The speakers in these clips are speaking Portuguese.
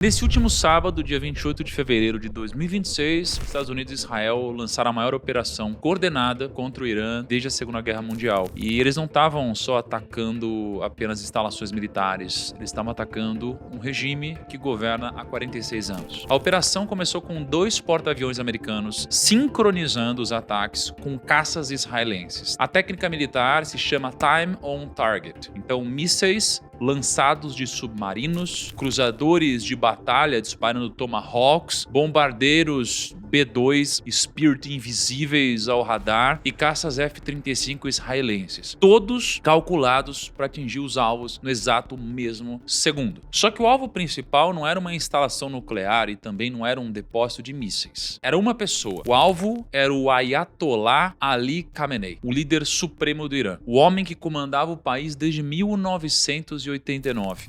Nesse último sábado, dia 28 de fevereiro de 2026, Estados Unidos e Israel lançaram a maior operação coordenada contra o Irã desde a Segunda Guerra Mundial. E eles não estavam só atacando apenas instalações militares, eles estavam atacando um regime que governa há 46 anos. A operação começou com 2 porta-aviões americanos sincronizando os ataques com caças israelenses. A técnica militar se chama Time on Target. Então, mísseis lançados de submarinos, cruzadores de batalha disparando Tomahawks, bombardeiros B-2 Spirit invisíveis ao radar e caças F-35 israelenses. Todos calculados para atingir os alvos no exato mesmo segundo. Só que o alvo principal não era uma instalação nuclear e também não era um depósito de mísseis. Era uma pessoa. O alvo era o Ayatollah Ali Khamenei, o líder supremo do Irã. O homem que comandava o país desde 1989.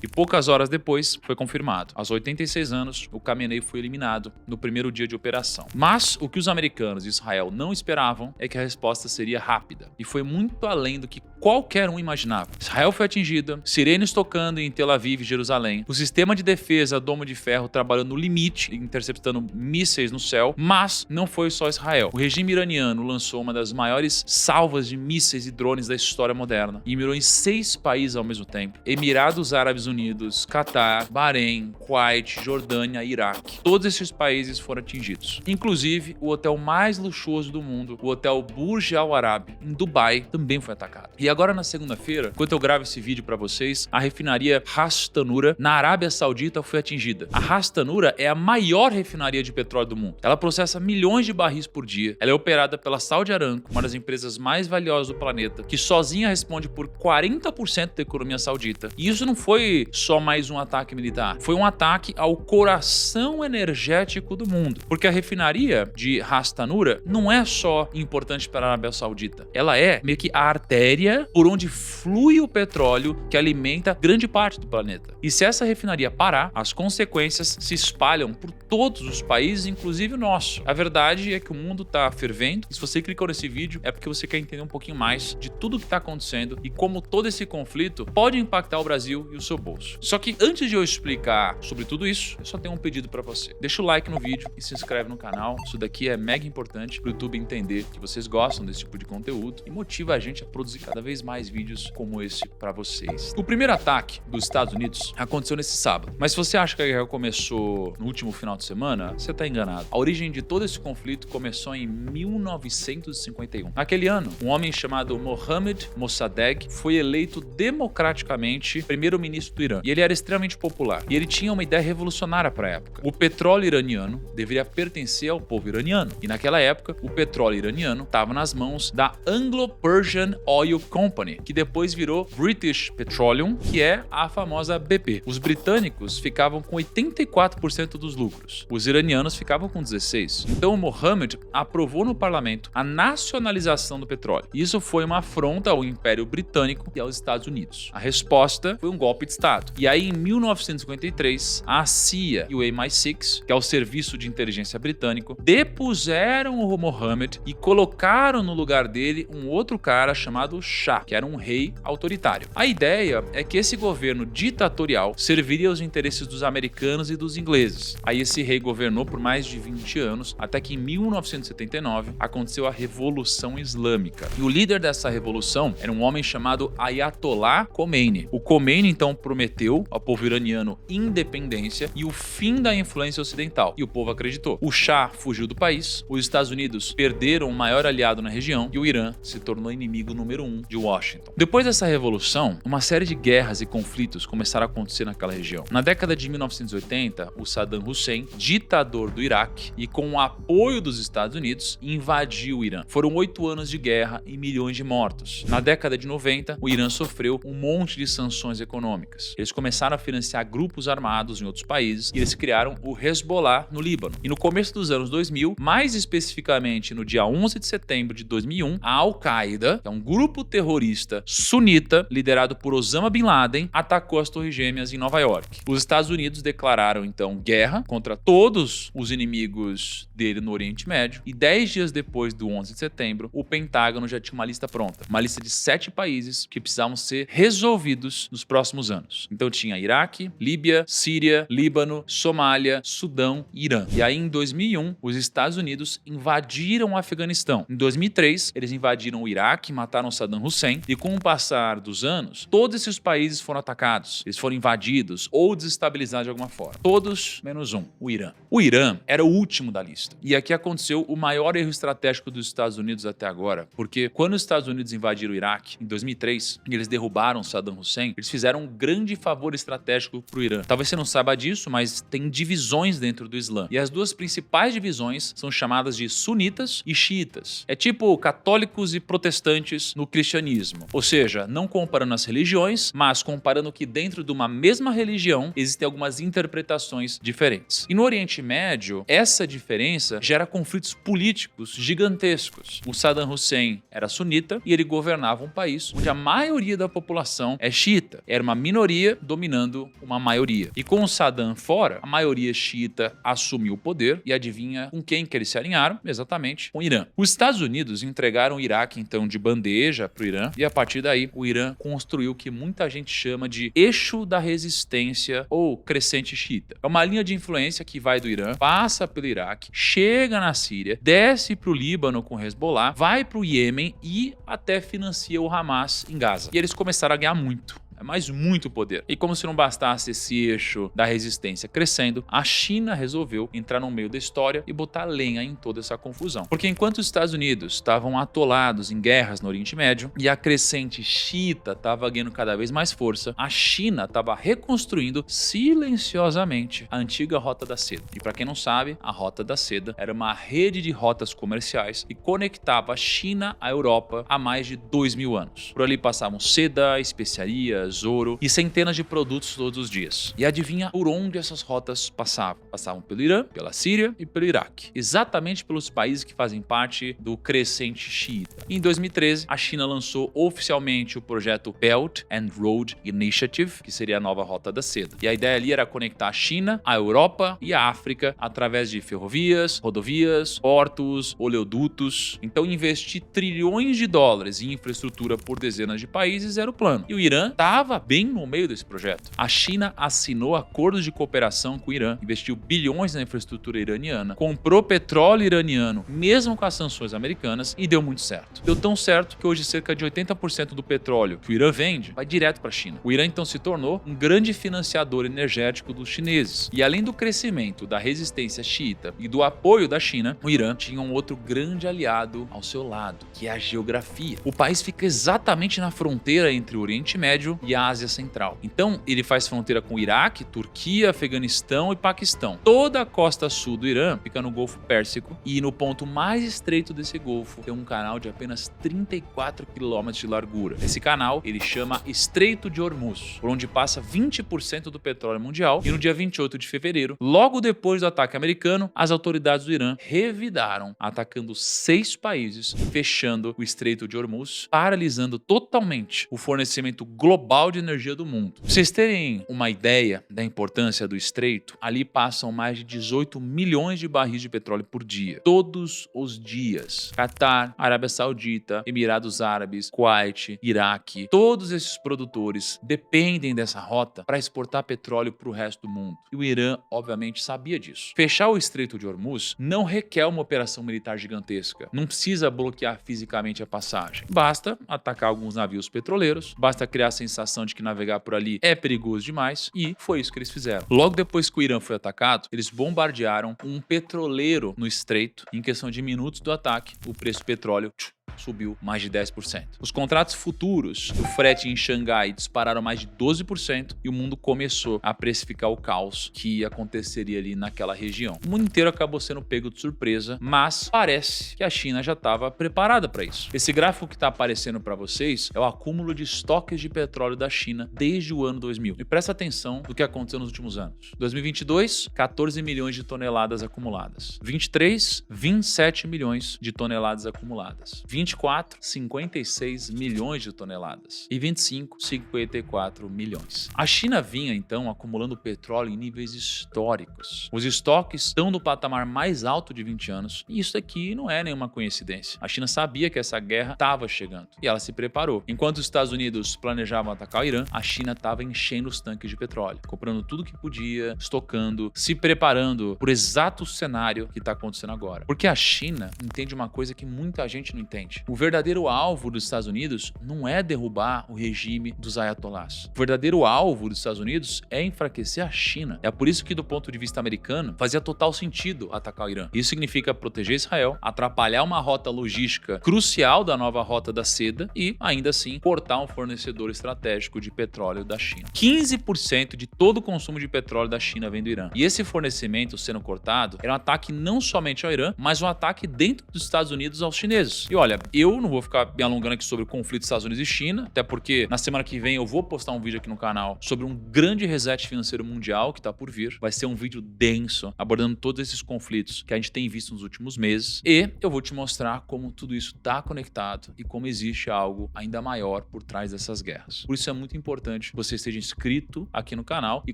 E poucas horas depois foi confirmado. Aos 86 anos, o Khamenei foi eliminado no primeiro dia de operação. Mas o que os americanos e Israel não esperavam é que a resposta seria rápida. E foi muito além do que qualquer um imaginava. Israel foi atingida, sirenes tocando em Tel Aviv e Jerusalém, o sistema de defesa Domo de Ferro trabalhou no limite, interceptando mísseis no céu, mas não foi só Israel. O regime iraniano lançou uma das maiores salvas de mísseis e drones da história moderna e mirou em 6 países ao mesmo tempo: Emirados Árabes Unidos, Catar, Bahrein, Kuwait, Jordânia e Iraque. Todos esses países foram atingidos. Inclusive, o hotel mais luxuoso do mundo, o Hotel Burj Al Arab, em Dubai, também foi atacado. E agora, na segunda-feira, enquanto eu gravo esse vídeo para vocês, a refinaria Ras Tanura, na Arábia Saudita, foi atingida. A Ras Tanura é a maior refinaria de petróleo do mundo. Ela processa milhões de barris por dia. Ela é operada pela Saudi Aramco, uma das empresas mais valiosas do planeta, que sozinha responde por 40% da economia saudita. E isso não foi só mais um ataque militar, foi um ataque ao coração energético do mundo. Porque a refinaria de Ras Tanura não é só importante para a Arábia Saudita. Ela é meio que a artéria por onde flui o petróleo que alimenta grande parte do planeta. E se essa refinaria parar, as consequências se espalham por todos os países, inclusive o nosso. A verdade é que o mundo está fervendo, e se você clicou nesse vídeo é porque você quer entender um pouquinho mais de tudo o que está acontecendo e como todo esse conflito pode impactar o Brasil e o seu bolso. Só que antes de eu explicar sobre tudo isso, eu só tenho um pedido para você. Deixa o like no vídeo e se inscreve no canal. Isso daqui é mega importante para o YouTube entender que vocês gostam desse tipo de conteúdo e motiva a gente a produzir cada vez mais vídeos como esse para vocês. O primeiro ataque dos Estados Unidos aconteceu nesse sábado, mas se você acha que a guerra começou no último final de semana, você está enganado. A origem de todo esse conflito começou em 1951. Naquele ano, um homem chamado Mohammad Mossadegh foi eleito democraticamente primeiro-ministro do Irã. E ele era extremamente popular. E ele tinha uma ideia revolucionária para a época. O petróleo iraniano deveria pertencer ao povo iraniano. E naquela época, o petróleo iraniano estava nas mãos da Anglo-Persian Oil Company, que depois virou British Petroleum, que é a famosa BP. Os britânicos ficavam com 84% dos lucros. Os iranianos ficavam com 16%. Então o Mohammed aprovou no parlamento a nacionalização do petróleo. Isso foi uma afronta ao Império Britânico e aos Estados Unidos. A resposta foi um golpe de Estado. E aí, em 1953, a CIA e o MI6, que é o Serviço de Inteligência Britânico, depuseram o Mohammed e colocaram no lugar dele um outro cara chamado Shah, que era um rei autoritário. A ideia é que esse governo ditatorial serviria aos interesses dos americanos e dos ingleses. Aí esse rei governou por mais de 20 anos, até que em 1979 aconteceu a Revolução Islâmica. E o líder dessa revolução era um homem chamado Ayatollah Khomeini. O Khomeini então prometeu ao povo iraniano independência e o fim da influência ocidental. E o povo acreditou. O Shah fugiu do país, os Estados Unidos perderam o maior aliado na região e o Irã se tornou inimigo número 1 de Washington. Depois dessa revolução, uma série de guerras e conflitos começaram a acontecer naquela região. Na década de 1980, o Saddam Hussein, ditador do Iraque e com o apoio dos Estados Unidos, invadiu o Irã. Foram 8 anos de guerra e milhões de mortos. Na década de 90, o Irã sofreu um monte de sanções econômicas. Eles começaram a financiar grupos armados em outros países e eles criaram o Hezbollah no Líbano. E no começo dos anos 2000, mais especificamente no dia 11 de setembro de 2001, a Al-Qaeda, que é um grupo terrorista terrorista sunita, liderado por Osama Bin Laden, atacou as Torres Gêmeas em Nova York. Os Estados Unidos declararam, então, guerra contra todos os inimigos dele no Oriente Médio, e 10 dias depois do 11 de setembro, o Pentágono já tinha uma lista pronta. Uma lista de 7 países que precisavam ser resolvidos nos próximos anos. Então tinha Iraque, Líbia, Síria, Líbano, Somália, Sudão e Irã. E aí, em 2001, os Estados Unidos invadiram o Afeganistão. Em 2003, eles invadiram o Iraque, mataram Saddam Hussein, e com o passar dos anos, todos esses países foram atacados, eles foram invadidos ou desestabilizados de alguma forma. Todos menos um, o Irã. O Irã era o último da lista. E aqui aconteceu o maior erro estratégico dos Estados Unidos até agora, porque quando os Estados Unidos invadiram o Iraque, em 2003, e eles derrubaram Saddam Hussein, eles fizeram um grande favor estratégico para o Irã. Talvez você não saiba disso, mas tem divisões dentro do Islã. E as duas principais divisões são chamadas de sunitas e xiitas. É tipo católicos e protestantes no cristianismo. Ou seja, não comparando as religiões, mas comparando que dentro de uma mesma religião existem algumas interpretações diferentes. E no Oriente Médio, essa diferença gera conflitos políticos gigantescos. O Saddam Hussein era sunita e ele governava um país onde a maioria da população é xiita. Era uma minoria dominando uma maioria. E com o Saddam fora, a maioria xiita assumiu o poder e adivinha com quem que eles se alinharam? Exatamente com o Irã. Os Estados Unidos entregaram o Iraque então de bandeja para o Irã e a partir daí o Irã construiu o que muita gente chama de eixo da resistência ou crescente xiita. É uma linha de influência que vai do Irã, passa pelo Iraque, chega na Síria, desce para o Líbano com Hezbollah, vai para o Iêmen e até financia o Hamas em Gaza. E eles começaram a ganhar muito. Mas muito poder. E como se não bastasse esse eixo da resistência crescendo, a China resolveu entrar no meio da história e botar lenha em toda essa confusão. Porque enquanto os Estados Unidos estavam atolados em guerras no Oriente Médio e a crescente xiita estava ganhando cada vez mais força, a China estava reconstruindo silenciosamente a antiga Rota da Seda. E para quem não sabe, a Rota da Seda era uma rede de rotas comerciais que conectava a China à Europa há mais de 2.000 anos. Por ali passavam seda, especiarias, ouro e centenas de produtos todos os dias. E adivinha por onde essas rotas passavam? Passavam pelo Irã, pela Síria e pelo Iraque. Exatamente pelos países que fazem parte do crescente xiita. Em 2013, a China lançou oficialmente o projeto Belt and Road Initiative, que seria a nova Rota da Seda. E a ideia ali era conectar a China, a Europa e a África através de ferrovias, rodovias, portos, oleodutos. Então, investir trilhões de dólares em infraestrutura por dezenas de países era o plano. E o Irã estava bem no meio desse projeto. A China assinou acordos de cooperação com o Irã, investiu bilhões na infraestrutura iraniana, comprou petróleo iraniano, mesmo com as sanções americanas, e deu muito certo. Deu tão certo que hoje cerca de 80% do petróleo que o Irã vende vai direto para a China. O Irã então se tornou um grande financiador energético dos chineses. E além do crescimento da resistência xiita e do apoio da China, o Irã tinha um outro grande aliado ao seu lado, que é a geografia. O país fica exatamente na fronteira entre o Oriente Médio e a Ásia Central. Então, ele faz fronteira com o Iraque, Turquia, Afeganistão e Paquistão. Toda a costa sul do Irã fica no Golfo Pérsico e no ponto mais estreito desse golfo tem um canal de apenas 34 quilômetros de largura. Esse canal, ele chama Estreito de Hormuz, por onde passa 20% do petróleo mundial e no dia 28 de fevereiro, logo depois do ataque americano, as autoridades do Irã revidaram, atacando 6 países, fechando o Estreito de Hormuz, paralisando totalmente o fornecimento global de energia do mundo. Pra vocês terem uma ideia da importância do estreito, ali passam mais de 18 milhões de barris de petróleo por dia. Todos os dias. Catar, Arábia Saudita, Emirados Árabes, Kuwait, Iraque, todos esses produtores dependem dessa rota para exportar petróleo para o resto do mundo. E o Irã, obviamente, sabia disso. Fechar o Estreito de Hormuz não requer uma operação militar gigantesca. Não precisa bloquear fisicamente a passagem. Basta atacar alguns navios petroleiros, basta criar a sensação de que navegar por ali é perigoso demais, e foi isso que eles fizeram. Logo depois que o Irã foi atacado, eles bombardearam um petroleiro no estreito. Em questão de minutos do ataque, o preço do petróleo subiu mais de 10%. Os contratos futuros do frete em Xangai dispararam mais de 12% e o mundo começou a precificar o caos que aconteceria ali naquela região. O mundo inteiro acabou sendo pego de surpresa, mas parece que a China já estava preparada para isso. Esse gráfico que está aparecendo para vocês é o acúmulo de estoques de petróleo da China desde o ano 2000. E presta atenção no que aconteceu nos últimos anos. 2022, 14 milhões de toneladas acumuladas. 23, 27 milhões de toneladas acumuladas. 24, 24, 56 milhões de toneladas. E 25, 54 milhões. A China vinha, então, acumulando petróleo em níveis históricos. Os estoques estão no patamar mais alto de 20 anos. E isso aqui não é nenhuma coincidência. A China sabia que essa guerra estava chegando. E ela se preparou. Enquanto os Estados Unidos planejavam atacar o Irã, a China estava enchendo os tanques de petróleo. Comprando tudo que podia, estocando, se preparando por exato cenário que está acontecendo agora. Porque a China entende uma coisa que muita gente não entende. O verdadeiro alvo dos Estados Unidos não é derrubar o regime dos ayatollahs. O verdadeiro alvo dos Estados Unidos é enfraquecer a China. É por isso que, do ponto de vista americano, fazia total sentido atacar o Irã. Isso significa proteger Israel, atrapalhar uma rota logística crucial da nova rota da seda e, ainda assim, cortar um fornecedor estratégico de petróleo da China. 15% de todo o consumo de petróleo da China vem do Irã. E esse fornecimento sendo cortado era um ataque não somente ao Irã, mas um ataque dentro dos Estados Unidos aos chineses. E olha, eu não vou ficar me alongando aqui sobre o conflito dos Estados Unidos e China, até porque na semana que vem eu vou postar um vídeo aqui no canal sobre um grande reset financeiro mundial que está por vir. Vai ser um vídeo denso, abordando todos esses conflitos que a gente tem visto nos últimos meses. E eu vou te mostrar como tudo isso está conectado e como existe algo ainda maior por trás dessas guerras. Por isso é muito importante que você esteja inscrito aqui no canal e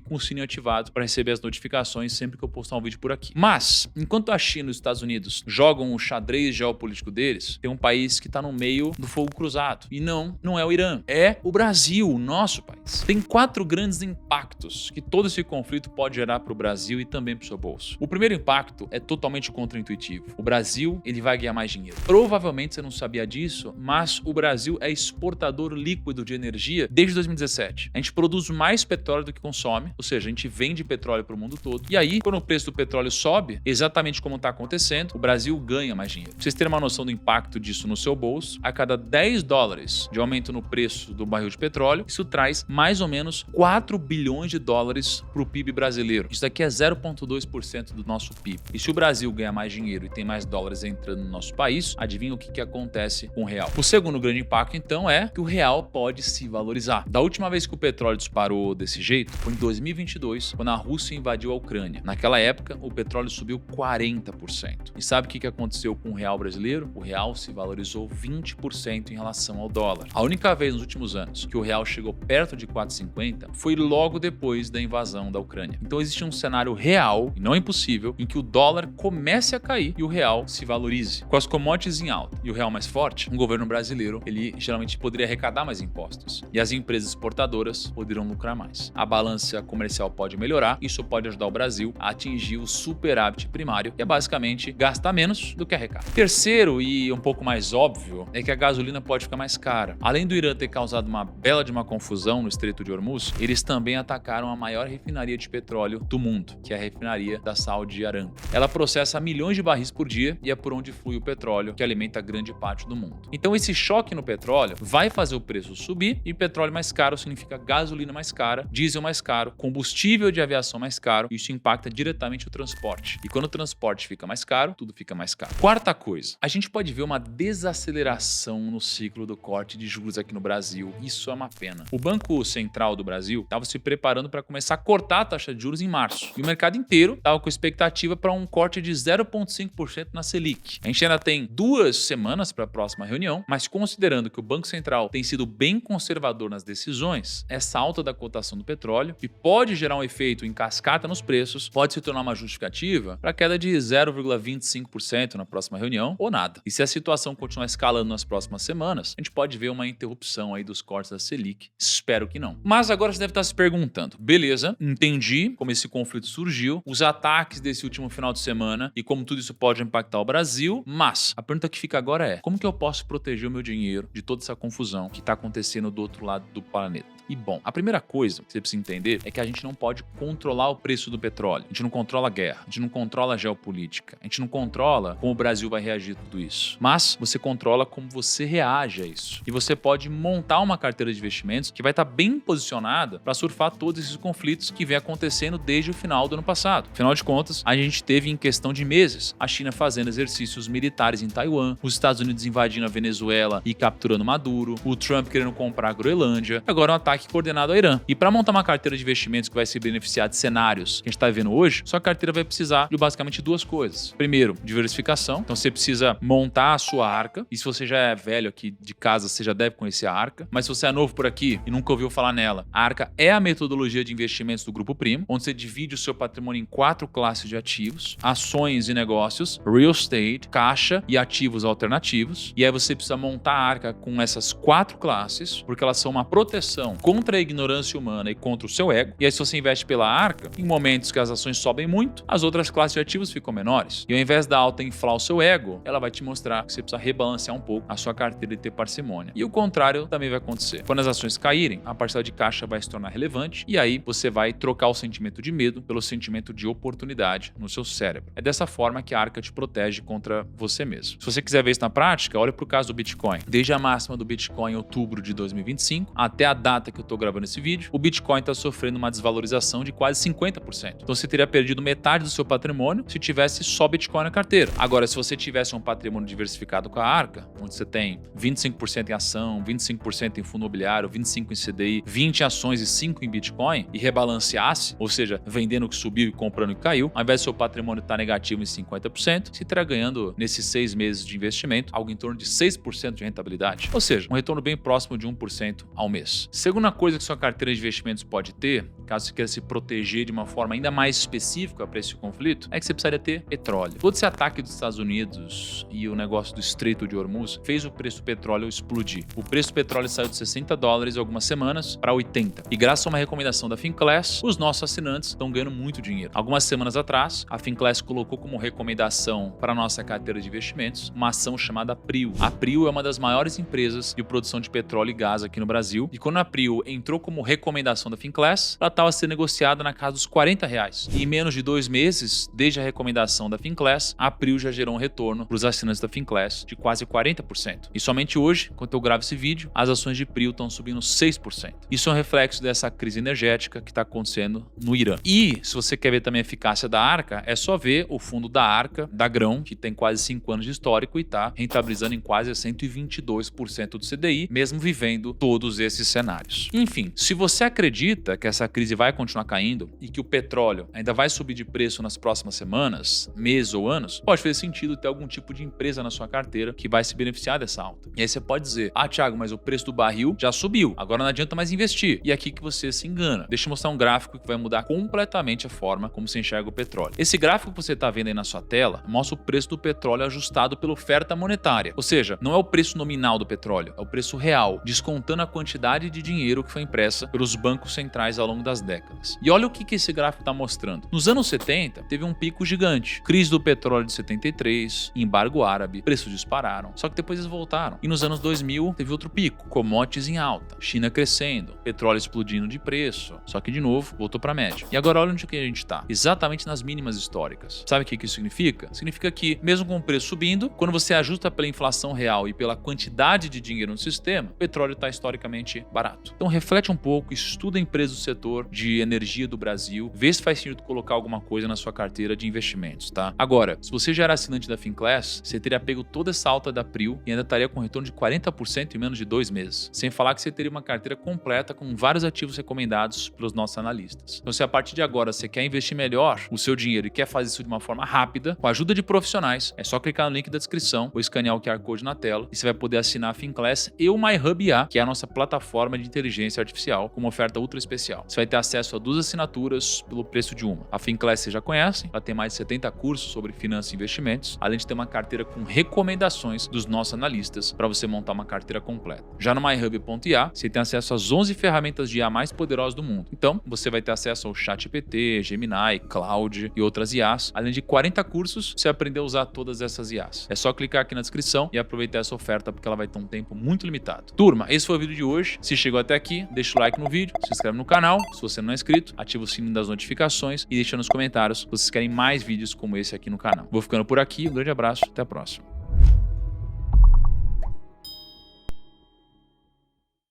com o sininho ativado para receber as notificações sempre que eu postar um vídeo por aqui. Mas, enquanto a China e os Estados Unidos jogam o xadrez geopolítico deles, tem um país que está no meio do fogo cruzado. E não é o Irã, é o Brasil, o nosso país. Tem 4 grandes impactos que todo esse conflito pode gerar para o Brasil e também para o seu bolso. O primeiro impacto é totalmente contraintuitivo. O Brasil, ele vai ganhar mais dinheiro. Provavelmente você não sabia disso, mas o Brasil é exportador líquido de energia desde 2017. A gente produz mais petróleo do que consome, ou seja, a gente vende petróleo para o mundo todo. E aí, quando o preço do petróleo sobe, exatamente como está acontecendo, o Brasil ganha mais dinheiro. Pra vocês terem uma noção do impacto disso no seu bolso, a cada 10 dólares de aumento no preço do barril de petróleo, isso traz mais ou menos 4 bilhões de dólares para o PIB brasileiro. Isso daqui é 0,2% do nosso PIB. E se o Brasil ganha mais dinheiro e tem mais dólares entrando no nosso país, adivinha o que acontece com o real? O segundo grande impacto, então, é que o real pode se valorizar. Da última vez que o petróleo disparou desse jeito, foi em 2022, quando a Rússia invadiu a Ucrânia. Naquela época, o petróleo subiu 40%. E sabe o que aconteceu com o real brasileiro? O real se valorizou 20% em relação ao dólar. A única vez nos últimos anos que o real chegou perto de 4,50 foi logo depois da invasão da Ucrânia. Então existe um cenário real, e não impossível, em que o dólar comece a cair e o real se valorize. Com as commodities em alta e o real mais forte, o governo brasileiro, ele geralmente poderia arrecadar mais impostos. E as empresas exportadoras poderiam lucrar mais. A balança comercial pode melhorar, isso pode ajudar o Brasil a atingir o superávit primário, que é basicamente gastar menos do que arrecada. Terceiro, e um pouco mais óbvio, é que a gasolina pode ficar mais cara. Além do Irã ter causado uma bela de uma confusão no Estreito de Hormuz, eles também atacaram a maior refinaria de petróleo do mundo, que é a refinaria da Saudi Aramco. Ela processa milhões de barris por dia e é por onde flui o petróleo, que alimenta grande parte do mundo. Então esse choque no petróleo vai fazer o preço subir, e petróleo mais caro significa gasolina mais cara, diesel mais caro, combustível de aviação mais caro, e isso impacta diretamente o transporte. E quando o transporte fica mais caro, tudo fica mais caro. Quarta coisa, a gente pode ver uma desaceleração no ciclo do corte de juros aqui no Brasil. Isso é uma pena. O Banco Central do Brasil estava se preparando para começar a cortar a taxa de juros em março. E o mercado inteiro estava com expectativa para um corte de 0,5% na Selic. A gente ainda tem 2 semanas para a próxima reunião, mas considerando que o Banco Central tem sido bem conservador nas decisões, essa alta da cotação do petróleo, que pode gerar um efeito em cascata nos preços, pode se tornar uma justificativa para a queda de 0,25% na próxima reunião ou nada. E se a situação continuar escalando nas próximas semanas, a gente pode ver uma interrupção aí dos cortes da Selic. Espero que não. Mas agora você deve estar se perguntando, beleza, entendi como esse conflito surgiu, os ataques desse último final de semana e como tudo isso pode impactar o Brasil, mas a pergunta que fica agora é, como que eu posso proteger o meu dinheiro de toda essa confusão que está acontecendo do outro lado do planeta? E bom, a primeira coisa que você precisa entender é que a gente não pode controlar o preço do petróleo. A gente não controla a guerra, a gente não controla a geopolítica, a gente não controla como o Brasil vai reagir a tudo isso. Mas você controla como você reage a isso. E você pode montar uma carteira de investimentos que vai estar bem posicionada para surfar todos esses conflitos que vem acontecendo desde o final do ano passado. Afinal de contas, a gente teve em questão de meses a China fazendo exercícios militares em Taiwan, os Estados Unidos invadindo a Venezuela e capturando Maduro, o Trump querendo comprar a Groenlândia, agora um ataque coordenado ao Irã. E para montar uma carteira de investimentos que vai se beneficiar de cenários que a gente está vivendo hoje, sua carteira vai precisar de basicamente 2 coisas. Primeiro, diversificação. Então você precisa montar a sua Arca. E se você já é velho aqui de casa, você já deve conhecer a Arca. Mas se você é novo por aqui e nunca ouviu falar nela, a Arca é a metodologia de investimentos do Grupo Primo, onde você divide o seu patrimônio em 4 classes de ativos: ações e negócios, real estate, caixa e ativos alternativos. E aí você precisa montar a Arca com essas 4 classes, porque elas são uma proteção contra a ignorância humana e contra o seu ego. E aí se você investe pela Arca, em momentos que as ações sobem muito, as outras classes de ativos ficam menores. E ao invés da alta inflar o seu ego, ela vai te mostrar que você precisa rebalancear um pouco a sua carteira e ter parcimônia. E o contrário também vai acontecer. Quando as ações caírem, a parcela de caixa vai se tornar relevante e aí você vai trocar o sentimento de medo pelo sentimento de oportunidade no seu cérebro. É dessa forma que a Arca te protege contra você mesmo. Se você quiser ver isso na prática, olha para o caso do Bitcoin. Desde a máxima do Bitcoin em outubro de 2025 até a data que eu estou gravando esse vídeo, o Bitcoin está sofrendo uma desvalorização de quase 50%. Então você teria perdido metade do seu patrimônio se tivesse só Bitcoin na carteira. Agora, se você tivesse um patrimônio diversificado com a Arca, onde você tem 25% em ação, 25% em fundo imobiliário, 25% em CDI, 20% em ações e 5% em Bitcoin, e rebalanceasse, ou seja, vendendo o que subiu e comprando o que caiu, ao invés do seu patrimônio estar negativo em 50%, você estará ganhando nesses 6 meses de investimento algo em torno de 6% de rentabilidade. Ou seja, um retorno bem próximo de 1% ao mês. Segunda coisa que sua carteira de investimentos pode ter, caso você queira se proteger de uma forma ainda mais específica para esse conflito, é que você precisaria ter petróleo. Todo esse ataque dos Estados Unidos e o negócio do Estreito de Hormuz fez o preço do petróleo explodir. O preço do petróleo saiu de $60 em algumas semanas para 80. E graças a uma recomendação da Finclass, os nossos assinantes estão ganhando muito dinheiro. Algumas semanas atrás, a Finclass colocou como recomendação para a nossa carteira de investimentos uma ação chamada Prio. A Prio é uma das maiores empresas de produção de petróleo e gás aqui no Brasil. E quando a Prio entrou como recomendação da Finclass, ela estava sendo negociada na casa dos R$40. E em menos de 2 meses, desde a recomendação da Finclass, a Prio já gerou um retorno para os assinantes da Finclass de quase 40%. E somente hoje, enquanto eu gravo esse vídeo, as ações de Prio estão subindo 6%. Isso é um reflexo dessa crise energética que está acontecendo no Irã. E se você quer ver também a eficácia da Arca, é só ver o fundo da Arca, da Grão, que tem quase 5 anos de histórico e está rentabilizando em quase 122% do CDI, mesmo vivendo todos esses cenários. Enfim, se você acredita que essa crise vai continuar caindo e que o petróleo ainda vai subir de preço nas próximas semanas, meses ou anos, pode fazer sentido ter algum tipo de empresa na sua carteira que vai se beneficiar dessa alta. E aí você pode dizer: ah, Thiago, mas o preço do barril já subiu, agora não adianta mais investir. E é aqui que você se engana. Deixa eu mostrar um gráfico que vai mudar completamente a forma como você enxerga o petróleo. Esse gráfico que você está vendo aí na sua tela mostra o preço do petróleo ajustado pela oferta monetária. Ou seja, não é o preço nominal do petróleo, é o preço real, descontando a quantidade de dinheiro que foi impressa pelos bancos centrais ao longo das décadas. E olha o que esse gráfico está mostrando. Nos anos 70, teve um pico gigante. Crise do petróleo de 73, embargo árabe, preços dispararam. Só que depois eles voltaram. E nos anos 2000, teve outro pico. Commodities em alta, China crescendo, petróleo explodindo de preço. Só que, de novo, voltou para a média. E agora olha onde que a gente está. Exatamente nas mínimas históricas. Sabe o que isso significa? Significa que, mesmo com o preço subindo, quando você ajusta pela inflação real e pela quantidade de dinheiro no sistema, o petróleo está historicamente barato. Então reflete um pouco, estuda empresas do setor de energia do Brasil, vê se faz sentido colocar alguma coisa na sua carteira de investimentos, tá? Agora, se você já era assinante da Finclass, você teria pego toda essa alta da Prio e ainda estaria com um retorno de 40% em menos de 2 meses. Sem falar que você teria uma carteira completa com vários ativos recomendados pelos nossos analistas. Então, se a partir de agora você quer investir melhor o seu dinheiro e quer fazer isso de uma forma rápida, com a ajuda de profissionais, é só clicar no link da descrição ou escanear o QR Code na tela e você vai poder assinar a Finclass e o MyHub IA, que é a nossa plataforma de inteligência artificial, com uma oferta ultra especial. Você vai ter acesso a 2 assinaturas pelo preço de uma. A Finclass você já conhece, ela tem mais de 70 cursos sobre finanças e investimentos, além de ter uma carteira com recomendações dos nossos analistas para você montar uma carteira completa. Já no MyHub.ia, você tem acesso às 11 ferramentas de IA mais poderosas do mundo. Então, você vai ter acesso ao ChatGPT, Gemini, Cloud e outras IAs, além de 40 cursos para você aprender a usar todas essas IAs. É só clicar aqui na descrição e aproveitar essa oferta porque ela vai ter um tempo muito limitado. Turma, esse foi o vídeo de hoje. Se chegou até aqui, deixa o like no vídeo, se inscreve no canal. Se você não é inscrito, ativa o sininho das notificações e deixa nos comentários se vocês querem mais vídeos como esse aqui no canal. Vou ficando por aqui, um grande abraço, até a próxima.